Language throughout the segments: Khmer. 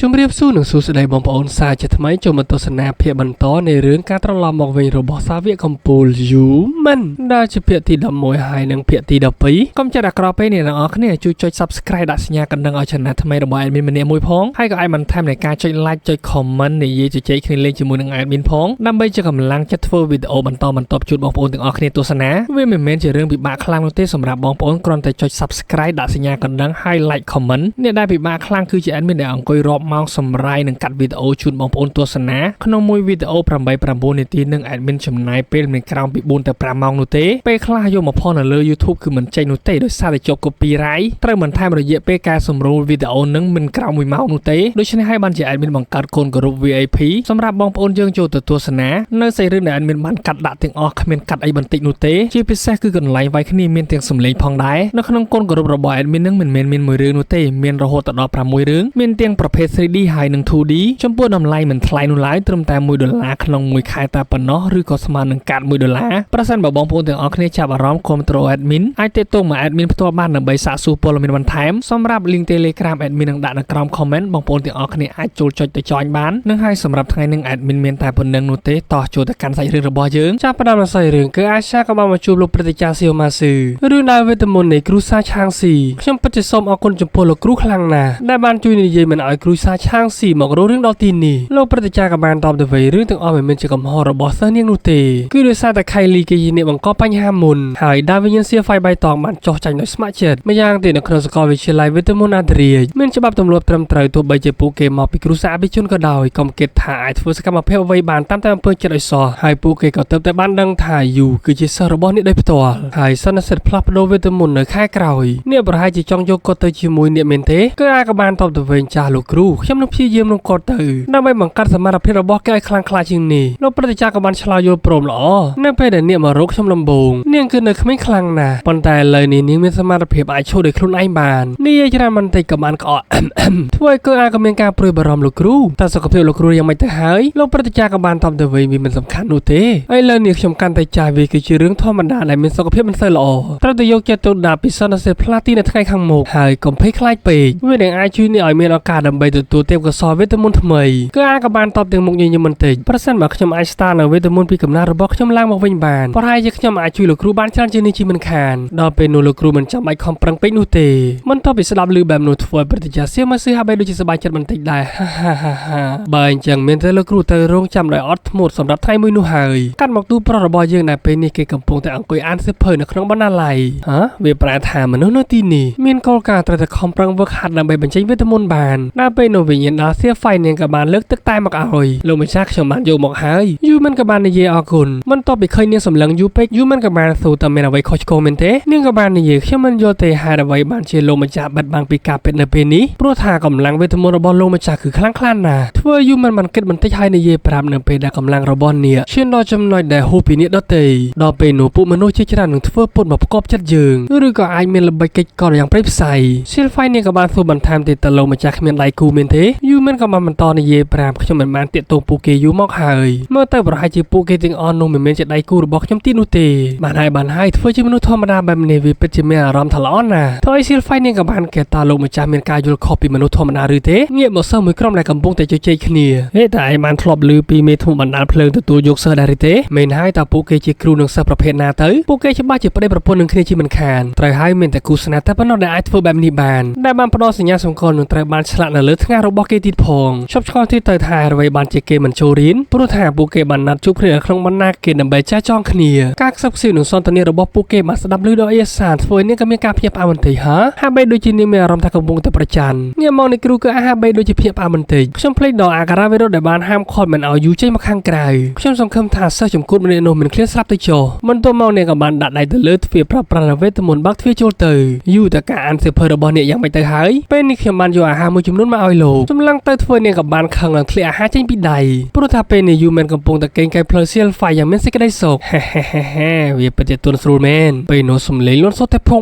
ជំរាបសួរនឹងសួស្តីបងប្អូនសាជាថ្មីចូលមកទស្សនាភាគបន្តនៃរឿងការត្រឡប់មកវិញរបស់សាវកកំពូលយូមិនដែលជាភាគទី11ហើយនិងភាគទី12កុំចាត់អាក្រក់ពេកអ្នកទាំងអស់គ្នាជួយចុច Subscribe ដាក់សញ្ញាកណ្ដឹងឲ្យ Channel ថ្មីរបស់ Admin ម្នាក់មួយផងហើយក៏អាចបន្ថែមនៃការចុច Like ចុច Comment និយាយជជែកគ្នាលេងជាមួយនឹង Admin ផងដើម្បីជាកម្លាំងចិត្តធ្វើវីដេអូបន្តជូនបងប្អូនទាំងអស់គ្នាទស្សនាវាមិនមែនជារឿងពិបាកខ្លាំងនោះទេសម្រាប់បងប្អូនគ្រាន់តែចុច Subscribe ដាក់សញ្ញាកណ្ដឹងហើយ Like Comment អ្នកដែលពិបាកខ្លាំងគឺជា Admin ដែលអង្គុយរាប់ម៉ោងសម្រាយនឹងកាត់វីដេអូជូនបងប្អូនទស្សនាក្នុងមួយវីដេអូ 8-9 នាទីនឹង Admin ចំណាយពេលមិនក្រោមពី4ទៅ5ម៉ោងនោះទេពេលខ្លះយកមកផុសនៅលើ YouTube គឺមិនចេញនោះទេដោយសារតែជាប់ Copyright ត្រូវបន្ថែមរយៈពេលការសម្រួលវីដេអូនឹងមិនក្រោម1ម៉ោងនោះទេដូច្នេះហើយបានជា Admin បង្កើតកូនក្រុម VIP សម្រាប់បងប្អូនយើងចូលទៅទស្សនានៅសាច់រឿងដែល Admin បានកាត់ដាក់ទាំងអស់គ្មានកាត់អីបន្តិចនោះទេជាពិសេសគឺកន្លែងវាយគ្នាមានទាំងសំឡេងផងដែរនៅក្នុងកូនក្រុមរបស់ Admin នឹងមិនមែនមានមួយរឿងនោះទេមានរហូតដល់6រឿងមានទាំងប្រភេទ 3D ហើយនិង 2D ចំពោះតម្លៃមិនថ្លៃនោះឡើយត្រឹមតែ$1ក្នុងមួយខែតែប៉ុណ្ណោះឬក៏ស្មើនឹងកាត$1ប្រសិនបើបងប្អូនទាំងអស់គ្នាចាប់អារម្មណ៍ Control Admin អាចទាក់ទងមក Admin ផ្ទាល់បានដើម្បីសាកសួរព័ត៌មានបន្ថែមសម្រាប់ link Telegram Admin នឹងដាក់នៅក្រោម comment បងប្អូនទាំងអស់គ្នាអាចចូលចុចទៅ join បាននិងហើយសម្រាប់ថ្ងៃនេះ Admin មានតែប៉ុណ្្នឹងនោះទេតោះចូលទៅកាន់សាច់រឿងរបស់យើងចាប់ផ្ដើមនៅសាច់រឿងគឺអាសាក៏បានមកជួបលោកព្រឹទ្ធាចារ្យសៀវម៉ាស៊ឺរឿងដែលវេទមន្តនៃគ្រូសាឆាងស៊ីខ្ញុំពិតជាសូមអរគុណចំពោះលោកគ្រូខ្លាំងណាស់ដែលបានជួយនិយាយមិនឲ្យគ្រូសាឆាងស៊ីមករករឿងដល់ទីនេះលោកព្រឹទ្ធាចារ្យក៏បានតបទៅវិញរឿងទាំងអស់មិនមែនជាកំហុសរបស់សិស្សនាងនោះទេគឺដោយសារតែខៃលីគេជាអ្នកបង្កបញ្ហាមុនហើយដាវិញ្ញាណសៀវហ្វៃបៃតងបានចោះចាញ់ដោយស្ម័គ្រចិត្តម្យ៉ាងទៀតនៅក្នុងសាកលវិទ្យាល័យវេទមន្តអាត្រាមានច្បាប់ទម្លាប់ត្រឹមត្រូវទោះបីជាពួកគេមកពីគ្រូសាអភិជនក៏ដោយកុំគិតថាអាចធ្វើសកម្មភាពអ្វីបានតាមតែអំពើចិត្តឲ្យសោះហើយពួកគេក៏ទើបតែបានដឹងថាយូគឺជាសិស្សរបស់អ្នកដោយផ្ទាល់ហើយសន្និសិទផ្លាស់ប្ដូរវេទមន្តនៅខែក្រោយអ្នកប្រហែលជាចង់យកគាត់ទៅជាមួយអ្នកមែនទេគឺអាចក៏បានតបទៅវិញចាស់លោកគ្រូខ្ញុំនឹងព្យាយាមនឹងគាត់ទៅដើម្បីបង្កើតសមត្ថភាពរបស់គេឲ្យខ្លាំងក្លាជាងនេះលោកព្រឹទ្ធាចារ្យក៏បានឆ្លើយយល់ព្រមល្អនៅពេលដែលអ្នកមករកខ្ញុំដំបូងនាងគឺនៅក្មេងខ្លាំងណាស់ប៉ុន្តែឥឡូវនេះនាងមានសមត្ថភាពអាចឈរដោយខ្លួនឯងបាននិយាយច្រើនបន្តិចក៏បានក្អកធ្វើឲ្យគឺអាចក៏មានការព្រួយបារម្ភលោកគ្រូតែសុខភាពលោកគ្រូយ៉ាងម៉េចទៅហើយលោកព្រឹទ្ធាចារ្យក៏បានតបទៅវិញវាមិនសំខាន់នោះទេឥឡូវនេះខ្ញុំកាន់តែចាស់វាគឺជារឿងធម្មតាដែលមានសុខភាពមិនសូវល្អត្រូវតែយកចិត្តទុកដាក់ពីសន្និសីទផ្លាទីនៅថ្ងៃខាងមុខហើយកុំភ័យខ្លាចពេកវានឹងអាចជួយអ្នកឲ្យមានឱកាសដើម្បីទទួលទេពកោសល្យវេទមន្តថ្មីគឺអាចក៏បានតបទាំងមុខញញឹមបន្តិចប្រសិនបើខ្ញុំអាចស្ដារនៅវេទមន្តពីកំណើតរបស់ខ្ញុំឡើងមកវិញបានប្រហែលជាខ្ញុំអាចជួយលោកគ្រូបានច្រើនជាងនេះជាមិនខានដល់ពេលនោះលោកគ្រូមិនចាំបាច់ខំប្រឹងពេកនោះទេមិនតបពីស្ដាប់ឮបែបនោះធ្វើឲ្យព្រឹទ្ធាចារ្យសៀវម៉ាស៊ឺហាក់បីដូចជាសប្បាយចិត្តបន្តិចដែរបើអញ្ចឹងមានតែលោកគ្រូទៅរងចាំដោយអត់ធ្មត់សម្រាប់ថ្ងៃមួយនោះហើយកាត់មកទូប្រុសរបស់យើងដែលពេលនេះគេកំពុងតែអង្គុយអានសៀវភៅនៅក្នុងបណ្ណាល័យវាប្រែថាមនុស្សនៅទីនេះមានគោលការណ៍ត្រូវតែខំប្រឹងវឹកហាត់ដើម្បីបញ្ចេញវេទមន្តបានដល់ពេលនោះវិញ្ញាណដល់សៀវហ្វៃនាងក៏បានលើកទឹកតែមកឲ្យលោកម្ចាស់ខ្ញុំបានយកមកហើយយូមិនក៏បាននិយាយអរគុណមិនតបពីឃើញនាងសម្លឹងយូពេកយូមិនក៏បានសួរតើមានអ្វីខុសឆ្គងមែនទេនាងក៏បាននិយាយខ្ញុំមិនយល់ទេហេតុអ្វីបានជាលោកម្ចាស់បិទបាំងពីការពិតនៅពេលនេះព្រោះថាកម្លាំងវេទមន្តរបស់លោកម្ចាស់គឺខ្លាំងក្លាណាស់ធ្វើយូមិនបានគិតបន្តិចហើយនិយាយប្រាប់នៅពេលដែលកម្លាំងរបស់នាងឈានដល់ចំណុចដែលហួសពីនាងដទៃដល់ពេលនោះពួកមនុស្សជាច្រើននឹងធ្វើពុតមកផ្គប់ចិត្តយើងឬក៏អាចមានល្បិចកិច្ចកលយ៉ាងព្រៃផ្សៃសៀលហ្វៃនាងក៏បានសួរបន្ថែមទៀតតើលោកម្ចាស់គ្មានដៃគូមែនទេយូមិនក៏បានបន្តនិយាយប្រាប់ខ្ញុំមិនបានតាក់ទងពួកគេយូមកហើយមើលទៅប្រហែលជាពួកគេទាំងអស់នោះមិនមែនជាដៃគូរបស់ខ្ញុំទៀតនោះទេបានហើយធ្វើជាមនុស្សធម្មតាបែបនេះវាពិតជាមានអារម្មណ៍ថាល្អណាស់ធ្វើឲ្យសៀលហ្វៃនាងក៏បានគេតើលោកម្ចាស់មានការយល់ខុសពីមនុស្សធម្មតាឬទេងាកមកសិស្សមួយក្រុមដែលកំពុងតែជជែកគ្នាហេតែឯងបានធ្លាប់ឮពីមេធំបណ្ដាលភ្លើងទទួលយកសិស្សដែរទេមែនហើយតើពួកគេជាគ្រូនិងសិស្សប្រភេទណាទៅពួកគេច្បាស់ជាប្តីប្រពន្ធនឹងគ្នាជាមិនខានត្រូវហើយមានតែគូស្នេហ៍តែប៉ុណ្ណោះដែលអាចធ្វើបែបនេះបានដែលបានផ្ដល់សញ្ញាសម្គាល់នឹងត្រូវបានឆ្លាក់នៅលើថ្ងាសរបស់គេទៀតផងឈប់ឆ្កល់ទៀតទៅថាអ្វីបានជាគេមិនចូលរៀនព្រោះថាពួកគេបានណាត់ជួបគ្នានៅក្នុងបណ្ណាគេដើម្បីចែកចងគ្នាការខ្សឹបខ្សៀវនឹងសន្ទនារបស់ពួកគេបានស្ដាប់ឮដល់អេសានធ្វើឲ្យនាងក៏មានការភ្ញាក់ផ្អើលបន្តិចហាក់បីដូចជានាងមានអារម្មណ៍ថាកំពុងតែប្រច័ណ្ឌងាកមកនេះគ្រូគឺហាក់បីដូចជាភ្ញាក់ផ្អើលបន្តិចខ្ញុំភ្លេចដល់អាការៈវីរុសដែលបានហាមឃាត់មិនឲ្យយូចេញមកខាងក្រៅខ្ញុំសង្ឃឹមថាសិស្សចំគួតម្នាក់នោះមិនឃ្លានស្លាប់ទៅចុះបន្ទាប់មកនាងក៏បានដាក់ដៃទៅលើទ្វារប្រាប់ប្រាណវេទមន្តបើកទ្វារចូលទៅយូតើការអានសៀវភៅរបស់នាងយ៉ាងម៉េចទៅហើយពេលនេះខ្ញុំបានយកអាហារមួយចំនួនមកឲ្យលោកសម្លឹងទៅធ្វើនាងក៏បានខឹងនឹងធ្លាក់អាហារចេញពីដៃព្រោះថាពេលនេះយូមិនកំពុងតែកេងកៃផ្លូវសៀលហ្វៃយ៉ាងមានសេចក្តីសុខវាពិតជាទន់ស្រួលមែនពេលនោះសំឡេងលន់សុទ្ធតែផុង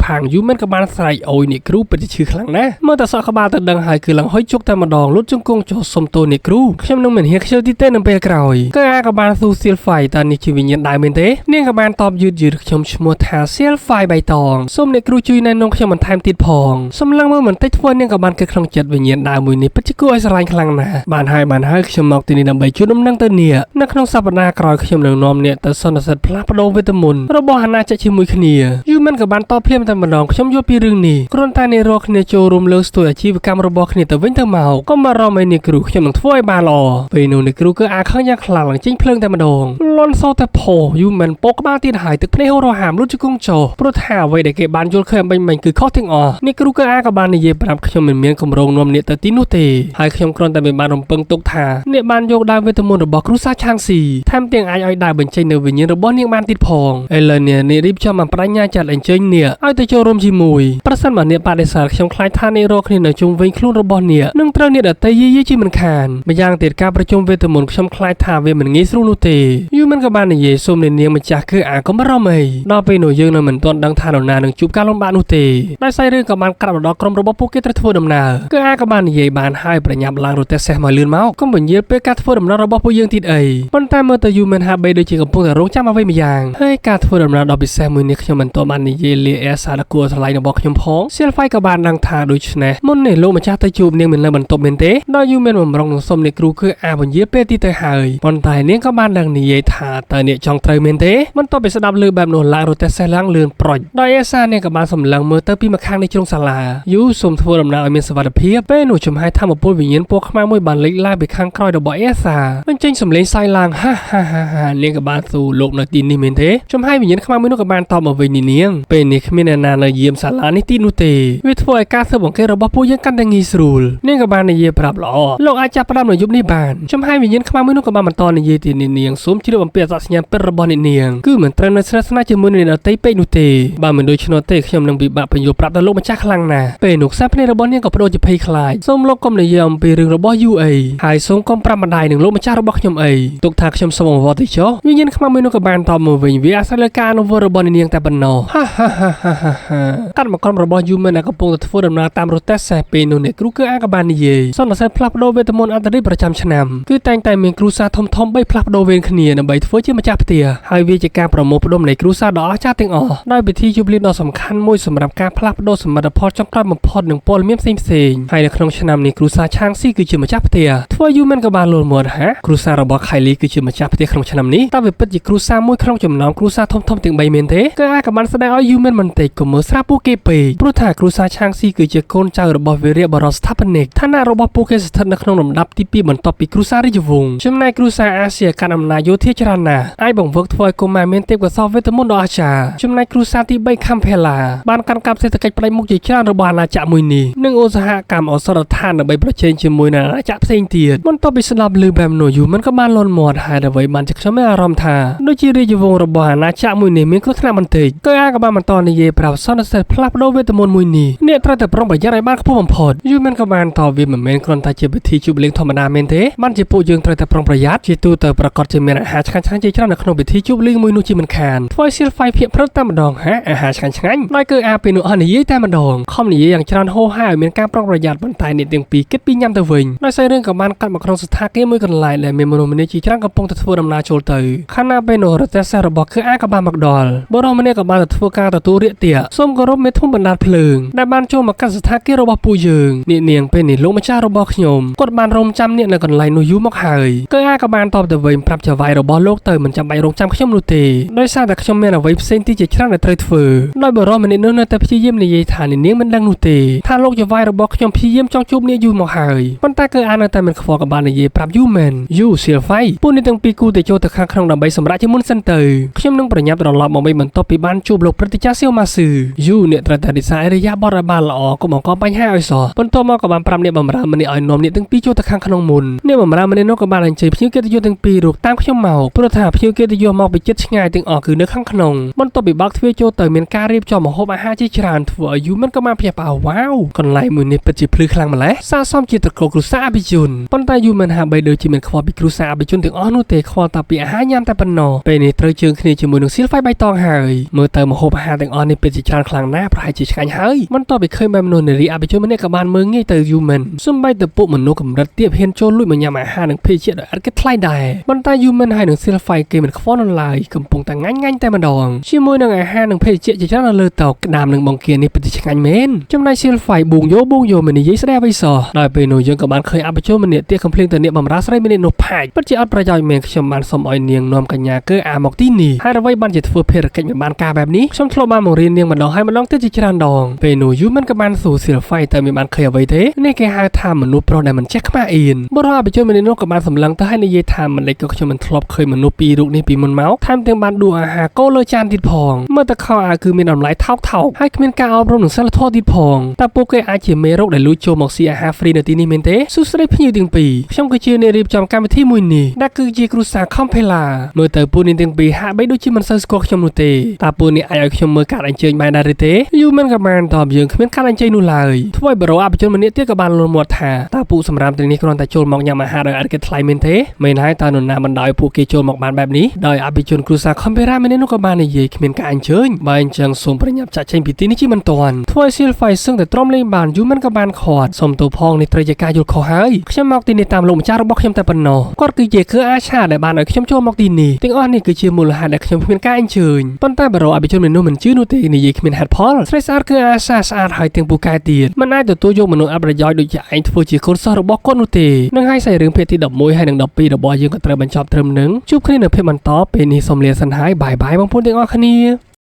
ផាងយូមិនក៏បានស្រែកអូយនេះគ្រូពិតជាឈឺខ្លាំងណាស់មើលតែសក់ក្បាលទៅដឹងហើយគឺឡើងហុយជុកតែម្ដងលុតជង្គង់ចុះសុំទោសនេះគ្រូខ្ញុំនឹងមិនហ៊ានខ្ជិលទីទេនៅពេលក្រោយគឺអាចក៏បានស៊ូសៀលហ្វៃតើនេះជាវិញ្ញាណដើមមែនទេនាងក៏បានតបយឺតខ្ញុំឈ្មោះថាសៀលហ្វៃបៃតងសូមអ្នកគ្រូជួយណែនាំ ខ្ញុំមិនថែមទៀតផងសម្លឹងមើលមិនតិចធ្វើនាងក៏បានគិតក្នុងចិត្តវិញ្ញាណដើមមួយនេះពិតជាគួរឲ្យស្រឡាញ់ខ្លាំងណាស់បានហើយខ្ញុំមកទីនេះដើម្បីជួយដំណឹងទៅនាងនៅក្នុងសប្តាហ៍ក្រោយខ្ញុំនឹងនាំនាងទៅសន្និសីទផ្លាស់ប្ដូរវេទមន្តរបស់អាណាចក្រជាមួយគ្នាយូមិនក៏បានតបភ្លាមតែម្ដងខ្ញុំយល់ពីរឿងនេះគ្រាន់តែនាងរកគ្នាចូលរួមលើកស្ទួយអាជីវកម្មរបស់គ្នាទៅវិញទៅមកកុំបារម្ភឯនាងគ្រូខ្ញុំនឹងធ្វើឲ្យបានល្អពេលនោះនាងគ្រូគឺអាខឹងយ៉ាងខ្លាំងឡើងចេញភ្លើងតែម្ដងលន់សោតែផោយូមិនពោក្បាលទៀតហើយទឹកភ្នែករហាមលុតជង្គង់ចោព្រោះថាអ្វីដែលគេបានយល់ឃើញមិញគឺខុសទាំងអស់នាងគ្រូគឺអាក៏បាននិយាយប្រាប់ខ្ញុំមិនមានគម្រោងនាំនាងទៅទីនោះទេហើយខ្ញុំគ្រាន់តែបានរំពឹងទុកថានាងបានយកដើមវេទមន្តរបស់គ្រូសាឆាងស៊ីថែមទាំងអាចឲ្យដើរបញ្ចេញនៅវិញ្ញាណរបស់នាងបានទៀតផងឥឡូវនាងរៀបចំបានបដិញ្ញាចាត់អញ្ជើញនាងឲ្យទៅចូលរួមជាមួយប្រសិនបើនាងបដិសេធខ្ញុំខ្លាចថានាងរកគ្នានៅជុំវិញខ្លួនរបស់នាងនឹងត្រូវនាងដតីយាយជាមិនខានម្យ៉ាងទៀតការប្រជុំវេទមន្តខ្ញុំខ្លាចថាវាមិនងាយស្រួលនោះទេយូមិនក៏បាននិយាយសូមនាងម្ចាស់គឺអាកុំបារម្ភអីដល់ពេលនោះយើងនៅមិនទាន់ដឹងថានរណានឹងជួបការលំបាកនោះទេដោយសាររឿងក៏បានក្រាបមកដល់ក្រុមរបស់ពួកគេត្រូវធ្វើដំណើរគឺអាក៏បាននិយាយបានហើយប្រញាប់ឡើងរទេះសេះមកលឿនមកកុំបញ្យល់ពេលការធ្វើដំណើររបស់ពួកយើងទៀតអីប៉ុន្តែមើលទៅយូមិនហាក់បីដូចជាកំពុងតែរងចាំអ្វីម្យ៉ាងហើយការធ្វើដំណើរដ៏ពិសេសមួយនេះខ្ញុំមិនទាន់បាននិយាយលាអេសាដ៏គួរស្រឡាញ់របស់ខ្ញុំផងសៀលហ្វៃក៏បានដឹងថាដូច្នេះមុននេះលោកម្ចាស់ទៅជួបនាងមិនលើបន្ទប់មែនទេដល់យូមានបំរុងនឹងសុំនាងគ្រូគឺអាបញ្យាពេលទីទៅហើយប៉ុន្តែនាងក៏បានដឹងនិយាយថាតើនាងចង់ត្រូវមែនទេមិនតបពីស្ដាប់លើបែបនោះឡើងរទេះសេះឡើងលឿនប្រុចដោយអេសានាងក៏បានសម្លឹងមើលទៅពីម្ខាងនៃជ្រុងសាលាយូសូមធ្វើដំណើរឲ្យមានសុវត្ថិភាពពេលនោះចំហាយធម្មពលវិញ្ញាណពណ៌ខ្មៅមួយបានលេចឡើងពីខាងក្រោយរបស់អេសាបញ្ចេញសំឡេងសាយឡើងហានាងក៏បានស៊ូលោកនៅទីនេះមែនទេចំហាយវិញ្ញាណខ្មៅមួយនោះក៏បានតបមកវិញនាងពេលនេះគ្មានអ្នកណានៅយាមសាលានេះទីនោះទេវាធ្វើឲ្យការស៊ើបអង្កេតរបស់ពួកយើងកាន់តែងាយស្រួលនាងក៏បាននិយាយប្រាប់ល្អលោកអាចចាប់ផ្ដើមនៅយប់នេះបានចំហាយវិញ្ញាណខ្មៅមួយនោះក៏បានបន្តនិយាយទីនាងសូមជ្រាបអំពីអត្តសញ្ញាណពិតរបស់អ្នកនាងគឺមិនត្រូវនៅស្និទ្ធស្នាលជាមួយនឹងអ្នកដទៃពេកនោះទេបើមិនដូច្នោះទេខ្ញុំនឹងពិបាកបញ្យល់ប្រាប់ដល់លោកម្ចាស់ខ្លាំងណាស់ពេលនោះខ្សែភ្នែករបស់នាងក៏បដូរជាភ័យខ្លាចសូមលោកកុំនិយាយអំពីរឿងរបស់យូអីហើយសូមកុំប្រាប់ម្ដាយនឹងលោកម្ចាស់របស់ខ្ញុំអីទុកថាខ្ញុំសូមអង្វរទៅចុះវិញ្ញាណខ្មៅមួយនោះក៏បានតបមកវិញវាអាស្រ័យលើការអនុវត្តរបស់នាងតែប៉ុណ្ណោះកាត់មកក្រុមរបស់យូមិនដែលកំពុងតែធ្វើដំណើរតាមរទេះសេះពេលនោះអ្នកគ្រូគឺអាក៏បាននិយាយសន្និសីទផ្លាស់ប្ដូរវេទមន្តអន្តរជាតិប្រចាំឆ្នាំគឺតែងតែមានគ្រូសាធំៗ3ផ្លាស់ប្ដូរវេនគ្នាដើម្បីធ្វើជាម្ចាស់ផ្ទះហើយវាជាការប្រមូលផ្ដុំនៃគ្រូសាដ៏អស្ចារ្យទាំងអស់ដោយពិធីជប់លៀងដ៏សំខាន់មួយសម្រាប់ការផ្លាស់ប្ដូរសមិទ្ធផលចុងក្រោយបំផុតនិងព័ត៌មានផ្សេងៗហើយនៅក្នុងឆ្នាំនេះគ្រូសាឆាងស៊ីគឺជាម្ចាស់ផ្ទះធ្វើយូមិនក៏បានលល់មាត់គ្រូសារបស់ខៃលីគឺជាម្ចាស់ផ្ទះក្នុងឆ្នាំនេះតើវាពិតជាគ្រូសាមួយក្នុងចំណោមគ្រូសាធំៗទាំង3មែនទេគឺអាចក៏បានស្ដែងឲ្យយូមិនបន្តិចកុំមើលស្រាប់ពួកគេពេកព្រោះថាគ្រូសាឆាងស៊ីគឺជាកូនចៅរបស់វីរៈបរិស្ថាបនិកឋានៈរបស់ពួកគេស្ថិតនៅក្នុងលំដាប់ទី2បន្ទាប់ពីគ្រូសារាជវង្សចំណែកគ្រូសាអាស៊ីកាន់អំណាចយោធាច្រើនណាស់អាចបង្វឹកធ្វើឲ្យកុមារមានទេពកោសល្យវេទមន្តដ៏អស្ចារ្យចំណែកគ្រូសាទី3ខំផេឡាបានកាន់កាប់សេដ្ឋកិច្ចផ្នែកមុខជាច្រើនរបស់អាណាចក្រមួយនេះនិងឧស្សាហកម្មអសរឋានដើម្បីប្រជែងជាមួយនឹងអាណាចក្រផ្សេងទៀតបន្ទាប់ពីស្ដាប់ឮបែបនោះយូមិនក៏បានលន់មាត់ហើយអ្វីបានជាខ្ញុំមានអារម្មណ៍ថាដូចជារាជវង្សរបស់អាណាចក្រមួយនេះមានគ្រោះថ្នាក់បន្តិចក៏អាក៏បានបន្តនិយាយប្រាប់សន្និសីទផ្លាស់ប្ដូរវេទមន្តមួយនេះអ្នកត្រូវតែប្រុងប្រយ័ត្នឲ្យបានខ្ពស់បំផុតយូមិនក៏បានតវាមិនមែនគ្រាន់តែជាពិធីជប់លៀងធម្មតាមែនទេបានជាពួកយើងត្រូវតែប្រុងប្រយ័ត្នជាទូទៅប្រកាសជាមានអាហារឆ្ងាញ់ៗជាច្រើននៅក្នុងពិធីជប់លៀងមួយនោះជាមិនខានធ្វើឲ្យសៀលហ្វៃភាកព្រឹកតែម្ដងអាហារឆ្ងាញ់ៗដោយគឺអាពេលនោះអស់និយាយតែម្ដងខំនិយាយយ៉ាងច្រើនហោហាឲ្យមានការប្រុងប្រយ័ត្នប៉ុន្តែអ្នកទាំងពីរគិតពីញ៉ាំទៅវិញដោយសាររឿងក៏បានកាត់មកក្នុងស្ថានភាពមួយកន្លែងដែលមានមនុស្សម្នាជាច្រើនកំពុងតែធ្វើដំណើរចូលទៅខណៈពេលនោះរទេះសេះរបស់គឺអាក៏បានមកដល់បុរសម្នាក់ក៏បានទៅធ្វើការទទួលរាកទាក់សូមគោរពមេធំបណ្ដាលភ្លើងដែលបានចូលមកកាត់ស្ថានភាពរបស់ពួកយើងនាងពេលនេះលោកម្ចាស់របស់ខ្ញុំគាត់បានរងចាំអ្នកនៅកន្លែងនោះយូរមកហើយគឺអាក៏បានតបទៅវិញប្រាប់ចៅហ្វាយរបស់លោកទៅមិនចាំបាច់រងចាំខ្ញុំនោះទេដោយសារតែខ្ញុំមានអ្វីផ្សេងទៀតជាច្រើនដែលត្រូវធ្វើដោយបុរសម្នាក់នោះនៅតែព្យាយាមនិយាយថានាងមិនដឹងនោះទេថាលោកចៅហ្វាយរបស់ខ្ញុំព្យាយាមចង់ជួបនាងយូរមកហើយប៉ុន្តែគឺអានៅតែមិនខ្វល់ក៏បាននិយាយប្រាប់យូមែនយូសៀលហ្វៃពួកនេះទាំងពីរគូទៅចូលទៅខាងក្នុងដើម្បីសម្រាប់ជាមុនសិនទៅខ្ញុំនឹងប្រញាប់ត្រឡប់មកវិញបន្ទាប់ពីបានជួបលោកព្រឹទ្ធាចារ្យសៀវម៉ាស៊ឺយូអ្នកត្រូវតែរិសាអរិយាបថឲ្យបានល្អកុំបង្កបញ្ហាឲ្យសោះបន្ទាប់មកក៏បានប្រាប់អ្នកបម្រើម្នាក់ឲ្យនាំអ្នកទាំងពីរចូលទៅខាងក្នុងមុនអ្នកបម្រើម្នាក់នោះក៏បានអញ្ជើញភ្ញៀវកិត្តិយសទាំងពីររូបតាមខ្ញុំមកព្រោះថាភ្ញៀវកិត្តិយសមកពីជិតឆ្ងាយទាំងអស់គឺនៅខាងក្នុងបន្ទាប់ពីបើកទ្វារចូលទៅមានការរៀបចំម្ហូបអាហារជាច្រើនធ្វើឲ្យយូមិនក៏បានភ្ញាក់ផ្អើលវ៉ាវកន្លែងមួយនេះពិតជាភ្លឺខ្លាំងម្ល៉េះស័ក្តិសមជាត្រកូលគ្រួសារអភិជនប៉ុន្តែយូមិនហាក់បីដូចជាមានខ្វល់ពីគ្រួសារអភិជនទាំងអស់នោះទេខ្វល់តែពីអាហារញ៉ាំតែប៉ុណ្ណោះពេលនេះត្រូវជើងគ្នាជាមួយនឹងសៀលហ្វៃបៃតងហើយមើលទៅម្ហូបអាហារទាំងអស់នេះពិតជាច្រើនខ្លាំងណាស់ប្រហែលជាឆ្ងាញ់ហើយបន្ទាប់ពីឃើញបែបនោះនារីអភិជនម្នាក់ក៏បានមើលងាយទៅយូមិនសូម្បីតែពួកមនុស្សកម្រិតទាបហ៊ានចូលលួចមកញ៉ាំអាហារនិងភេសជ្ជៈដោយឥតគិតថ្លៃដែរប៉ុន្តែយូមិនហើយនឹងសៀលហ្វៃគេមិនខ្វល់នៅឡើយកំពុងតែងាញ់តែម្ដងជាមួយនឹងអាហារនិងភេសជ្ជៈជាច្រើននៅលើតុក្តាមនឹង នឹងបង្គានេះពិតជាឆ្ងាញ់មែនចំណែក Seal Fight ប៊ូងយោមិននិយាយស្ដីអ្វីសោះដោយពេលនោះយើងក៏បានឃើញអបជនម្នាក់ទៀតកំភ្លៀងទៅអ្នកបម្រើស្រីម្នាក់នោះផាច់ពិតជាអត់ប្រយោជន៍មែនខ្ញុំបានសុំឲ្យនាងនាំកញ្ញាគឺអាមកទីនេះហើយអ្វីបានជាធ្វើភារកិច្ចមិនបានការបែបនេះខ្ញុំធ្លាប់បានបង្រៀននាងម្ដងហើយម្ដងទៀតជាច្រើនដងពេលនោះយូមិនក៏បានសួរ Seal Fight តែមិនបានឃើញអ្វីទេនេះគេហៅថាមនុស្សប្រុសដែលមិនចេះខ្មាស់អៀនបុរសអបជនម្នាក់នោះក៏បានសម្លឹងទៅហើយនិយាយថាមិនលេចក៏ខ្ញុំមិនធ្លាប់ឃើញមនុស្សពីររូបនេះពីមុនមកថែមទាំងបានដួសអាហារកូរលើចានទៀតផងមើលទៅខោអាវគឺមានតម្លៃថោកហើយគ្មានការអប់រំនិងសិលធម៌ទៀតផងតើពួកគេអាចជាមេរោគដែលលួចចូលមកស៊ីអាហារហ្វ្រីនៅទីនេះមែនទេសួស្ដីភ្ញៀវទាំងពីរខ្ញុំគឺជាអ្នករៀបចំកម្មវិធីមួយនេះដែលគឺជាគ្រូសា Compella មើលទៅពួកនាងទាំងពីរហាក់បីដូចជាមិនសូវស្គាល់ខ្ញុំនោះទេតើពួកនេះអាចឲ្យខ្ញុំមើលការអញ្ជើញបានដែរទេយូមិនក៏បានតបយើងគ្មានការអញ្ជើញនោះឡើយធ្វើឲ្យបរិយាអបជនម្នាក់ទៀតក៏បានលន់មាត់ថាតើពួកសម្រាប់ទាំងនេះគ្រាន់តែចូលមកញ៉ាំអាហារដោយអត់គិតថ្លៃមែនទេមែនហើយតើនរណាបណ្ដោយពួកគេចូលមកបានបែបនេះដោយអបជនគ្រូសា Compella ម្នាក់នោះក៏បាននិយាយគ្មានការអញ្ជើញបើអញ្ចឹងសូមប្រញាប់ចាក់ចេញពីទីនេះជាមិនទាន់ធ្វើឲ្យ Seal Fight សឹងតែទ្រាំលេងបានយូមិនក៏បានខាត់សុំទោសផងនេះត្រូវជាការយល់ខុសហើយខ្ញុំមកទីនេះតាមលោកម្ចាស់របស់ខ្ញុំតែប៉ុណ្ណោះគាត់គឺជាគឺអាឆាដែលបានឲ្យខ្ញុំចូលមកទីនេះទាំងអស់នេះគឺជាមូលហេតុដែលខ្ញុំគ្មានការអញ្ជើញប៉ុន្តែបរិយាអបជនមនុស្សមិនជឿនោះទេនិយាយគ្មានហេតុផលស្រីស្អាតគឺអាសាស្អាតហើយទាំងពូកែទៀតមិនអាចទទួលយកមនុស្សអប្រយោជន៍ដូចជាឯងធ្វើជាកូនសិស្សរបស់គាត់នោះទេនឹងហើយសាច់រឿងភាគទី11ហើយនិង12របស់យើងក៏ត្រូវបញ្ចប់ត្រឹមនឹងជួបគ្នានៅភាគបន្តពេលនេះសូមលាសិនហើយបាយបងប្អូនទាំងអស់គ្នា